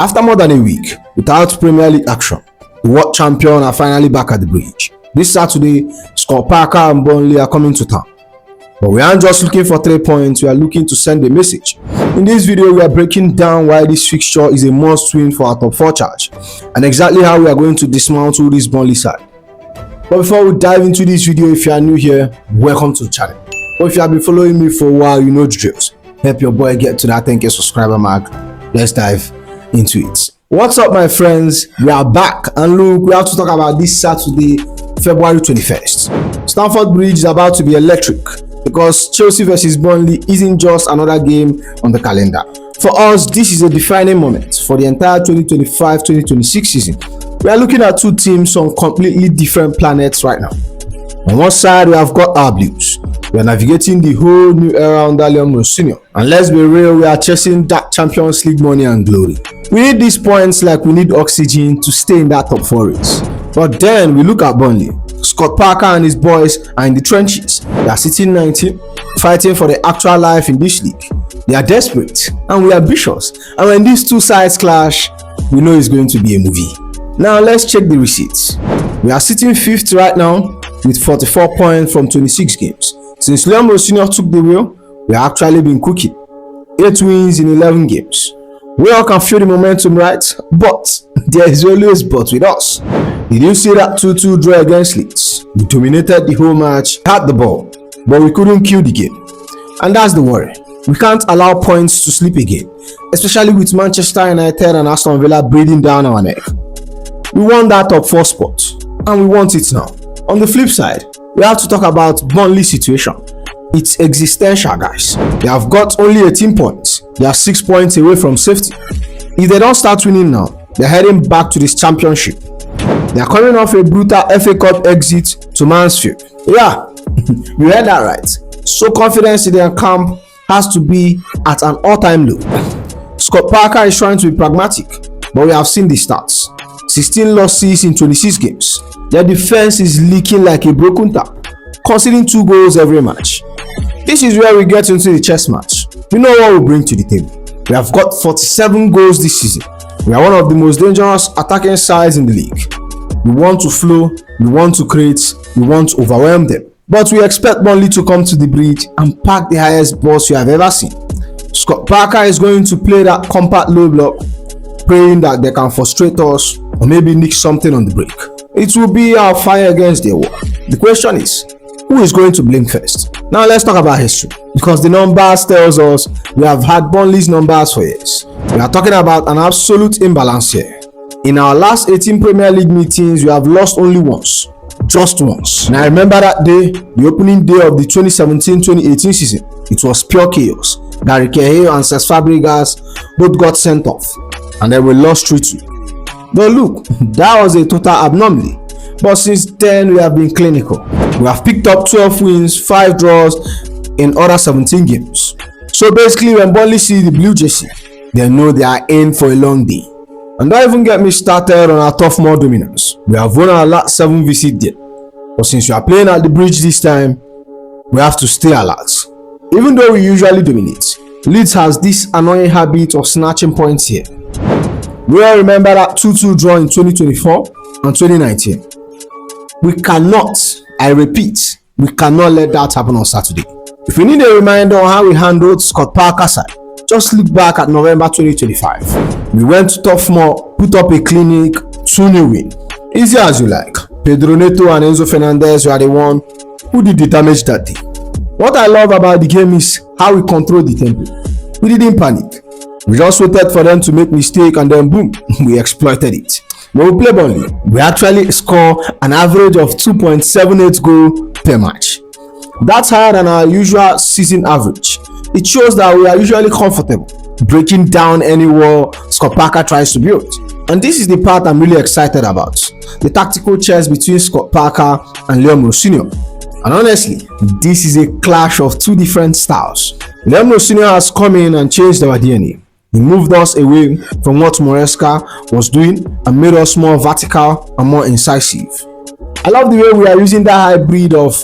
After more than a week without Premier League action, the world champion are finally back at the bridge. This Saturday, Scott Parker and Burnley are coming to town. But we aren't just looking for 3 points, we are looking to send a message. In this video, we are breaking down why this fixture is a must-win for our top 4 charge, and exactly how we are going to dismantle this Burnley side. But before we dive into this video, if you are new here, welcome to the channel. But if you have been following me for a while, you know the drills. Help your boy get to that 10k subscriber mark. Let's dive into it. What's up, my friends? We are back, and look, we have to talk about this Saturday, February 21st. Stamford Bridge is about to be electric because Chelsea versus Burnley isn't just another game on the calendar. For us, this is a defining moment for the entire 2025-2026 season. We are looking at two teams on completely different planets right now. On one side, we have got our Blues. We are navigating the whole new era under Liam Rosenior. And let's be real, we are chasing that Champions League money and glory. We need these points like we need oxygen to stay in that top 4 race. But then we look at Burnley. Scott Parker and his boys are in the trenches. They are sitting 19th, fighting for the actual life in this league. They are desperate and we are ambitious. And when these two sides clash, we know it's going to be a movie. Now let's check the receipts. We are sitting 5th right now with 44 points from 26 games. Since Liam Rosenior took the wheel, we have actually been cooking. 8 wins in 11 games. We all can feel the momentum, right? But there is always but with us. Did you see that 2-2 draw against Leeds? We dominated the whole match, had the ball, but we couldn't kill the game. And that's the worry. We can't allow points to slip again, especially with Manchester United and Aston Villa breathing down our neck. We want that top 4 spot, and we want it now. On the flip side, we have to talk about Burnley's situation. It's existential, guys. They have got only 18 points. They are 6 points away from safety. If they don't start winning now, they're heading back to this championship. They are coming off a brutal FA Cup exit to Mansfield. Yeah, you heard that right. So confidence in their camp has to be at an all-time low. Scott Parker is trying to be pragmatic, but we have seen the stats. 16 losses in 26 games. Their defense is leaking like a broken tap, conceding 2 goals every match. This is where we get into the chess match. We know what we bring to the table. We have got 47 goals this season. We are one of the most dangerous attacking sides in the league. We want to flow, we want to create, we want to overwhelm them. But we expect Burnley to come to the bridge and pack the highest balls you have ever seen. Scott Parker is going to play that compact low block, praying that they can frustrate us or maybe nick something on the break. It will be our fire against their wall. The question is, who is going to blink first? Now let's talk about history, because the numbers tells us we have had Burnley's numbers for years. We are talking about an absolute imbalance here. In our last 18 Premier League meetings, we have lost only once. Just once. And I remember that day, the opening day of the 2017-2018 season. It was pure chaos. Gary Cahill and Cesc Fabregas both got sent off, and then we lost 3-2. But look, that was a total abnormality. But since then, we have been clinical. We have picked up 12 wins, 5 draws in other 17 games. So basically, when Burnley see the blue jersey, they know they are in for a long day. And don't even get me started on our tough more dominance. We have won our last 7 visits there. But since we are playing at the bridge this time, we have to stay alert. Even though we usually dominate, Leeds has this annoying habit of snatching points here. We all remember that 2-2 draw in 2024 and 2019. We cannot, I repeat, we cannot let that happen on Saturday. If we need a reminder on how we handled Scott Parker's side, just look back at November 2025. We went to Tough Moor, put up a clinic, 2-0 win. Easy as you like. Pedro Neto and Enzo Fernandez were the one who did the damage that day. What I love about the game is how we controlled the tempo. We didn't panic. We just waited for them to make mistake and then boom, we exploited it. When we play Burnley, we actually score an average of 2.78 goals per match. That's higher than our usual season average. It shows that we are usually comfortable breaking down any wall Scott Parker tries to build. And this is the part I'm really excited about. The tactical chess between Scott Parker and Liam Rosenior. And honestly, this is a clash of 2 different styles. Liam Rosenior has come in and changed our DNA. He moved us away from what Moresca was doing and made us more vertical and more incisive. I love the way we are using that hybrid of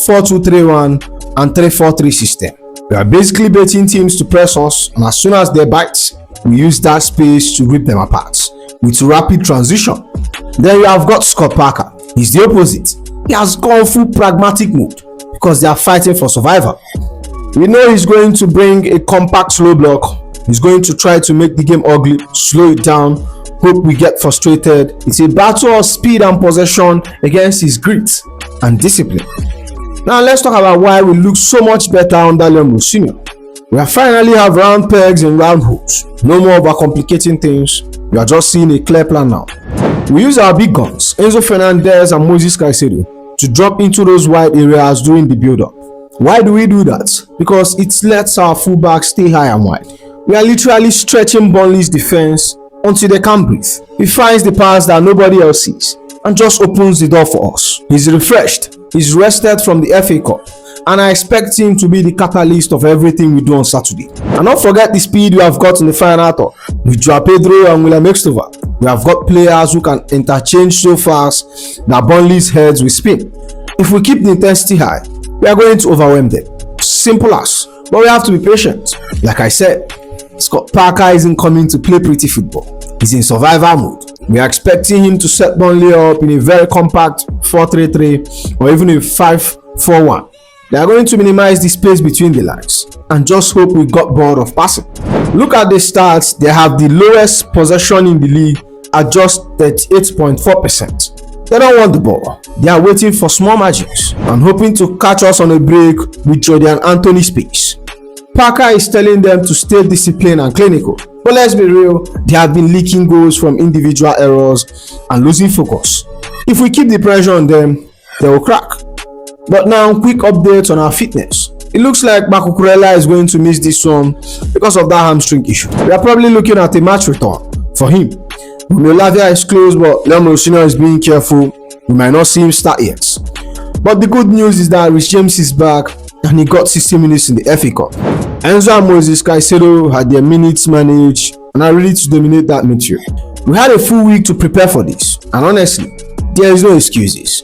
4-2-3-1 and 3-4-3 system. We are basically baiting teams to press us, and as soon as they bite, we use that space to rip them apart with rapid transition. Then you have got Scott Parker. He's the opposite. He has gone full pragmatic mode because they are fighting for survival. We know he's going to bring a compact slow block. He's going to try to make the game ugly, slow it down, hope we get frustrated. It's a battle of speed and possession against his grit and discipline. Now let's talk about why we look so much better under Liam Rosenior. We finally have round pegs in round holes. No more overcomplicating things. We are just seeing a clear plan now. We use our big guns, Enzo Fernandez and Moses Caicedo, to drop into those wide areas during the build-up. Why do we do that? Because it lets our fullbacks stay high and wide. We are literally stretching Burnley's defense until they can't breathe. He finds the pass that nobody else sees and just opens the door for us. He's refreshed, he's rested from the FA Cup, and I expect him to be the catalyst of everything we do on Saturday. And don't forget the speed we have got in the final third. With Joao Pedro and William Rosenior, we have got players who can interchange so fast that Burnley's heads will spin. If we keep the intensity high, we are going to overwhelm them. Simple as. But we have to be patient. Like I said, Scott Parker isn't coming to play pretty football. He's in survival mode. We are expecting him to set Burnley up in a very compact 4-3-3 or even a 5-4-1. They are going to minimize the space between the lines and just hope we got bored of passing. Look at the stats. They have the lowest possession in the league at just 38.4%. They don't want the ball. They are waiting for small margins and hoping to catch us on a break with Jordan Anthony's pace. Parker is telling them to stay disciplined and clinical. But let's be real, they have been leaking goals from individual errors and losing focus. If we keep the pressure on them, they will crack. But now, quick update on our fitness. It looks like Cucurella is going to miss this one because of that hamstring issue. We are probably looking at a match return for him. Lavia is close, but Liam Rosenior is being careful. We might not see him start yet. But the good news is that Reece James is back and he got 60 minutes in the FA Cup. Enzo and Moses Caicedo had their minutes managed and are ready to dominate that midfield. We had a full week to prepare for this, and honestly, there is no excuses.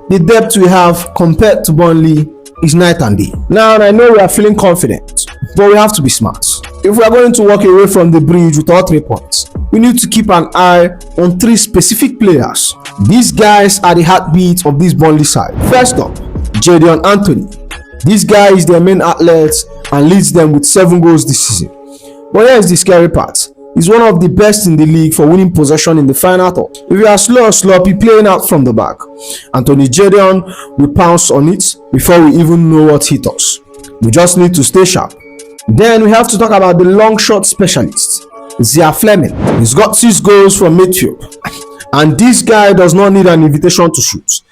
The depth we have compared to Burnley is night and day. Now, I know we are feeling confident, but we have to be smart. If we are going to walk away from the bridge with all 3 points, we need to keep an eye on 3 specific players. These guys are the heartbeat of this Burnley side. First up, Jordan Anthony. This guy is their main athlete and leads them with 7 goals this season. But here's the scary part. He's one of the best in the league for winning possession in the final third. If you are slow or sloppy playing out from the back, Anthony Jordan will pounce on it before we even know what hit us. We just need to stay sharp. Then we have to talk about the long shot specialist, Zia Fleming. He's got 6 goals from midfield, and this guy does not need an invitation to shoot.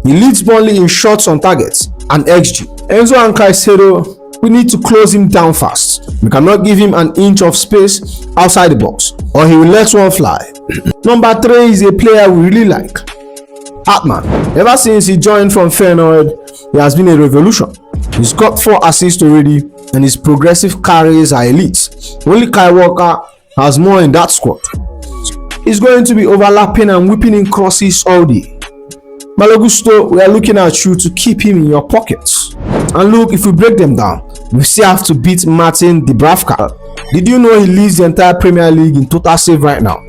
He leads Burnley in shots on target and XG. Enzo and Caicedo, we need to close him down fast. We cannot give him an inch of space outside the box or he will let one fly. Number 3 is a player we really like, Hartman. Ever since he joined from Feyenoord, he has been a revolution. He's got 4 assists already and his progressive carries are elite. Only Kai Walker has more in that squad. He's going to be overlapping and whipping in crosses all day. Malagusto, we are looking at you to keep him in your pockets. And look, if we break them down, we still have to beat Martin Dubravka. Did you know he leads the entire Premier League in total save right now?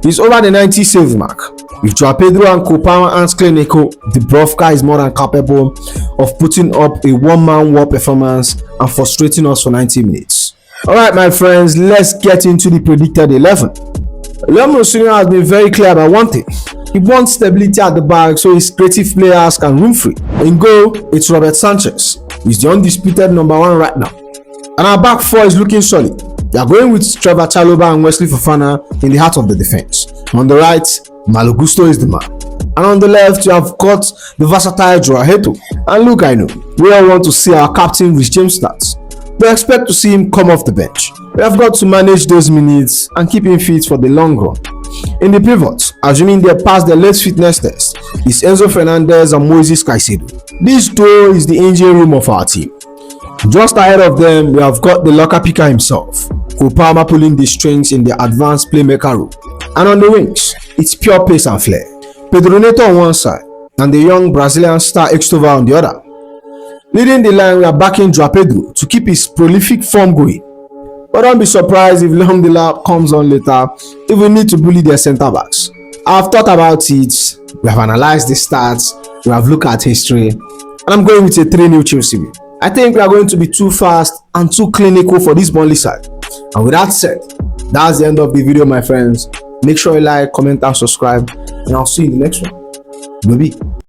He's over the 90 saves mark. With Joao Pedro and Kopama and clinical, Dubravka is more than capable of putting up a one-man war performance and frustrating us for 90 minutes. Alright my friends, let's get into the predicted 11. Liam Rosenior has been very clear about one thing. He wants stability at the back so his creative players can roam free. In goal, it's Robert Sanchez. He's the undisputed number 1 right now. And our back 4 is looking solid. They are going with Trevor Chalobah and Wesley Fofana in the heart of the defense. On the right, Malagusto is the man. And on the left, you have got the versatile Joao Pedro. And look, I know, we all want to see our captain Reece James starts. We expect to see him come off the bench. We have got to manage those minutes and keep him fit for the long run. In the pivot, assuming they pass the late fitness test, is Enzo Fernandez and Moses Caicedo. This duo is the engine room of our team. Just ahead of them, we have got the locker picker himself, Kopama pulling the strings in the advanced playmaker role. And on the wings, it's pure pace and flair. Pedro Neto on one side and the young Brazilian star Extova on the other. Leading the line, we are backing Joao Pedro to keep his prolific form going. But don't be surprised if Liam Rosenior comes on later if we need to bully their centre backs. I've thought about it, we have analysed the stats, we have looked at history, and I'm going with a 3-0 Chelsea win. I think we are going to be too fast and too clinical for this Burnley side. And with that said, that's the end of the video, my friends. Make sure you like, comment, and subscribe, and I'll see you in the next one. Baby.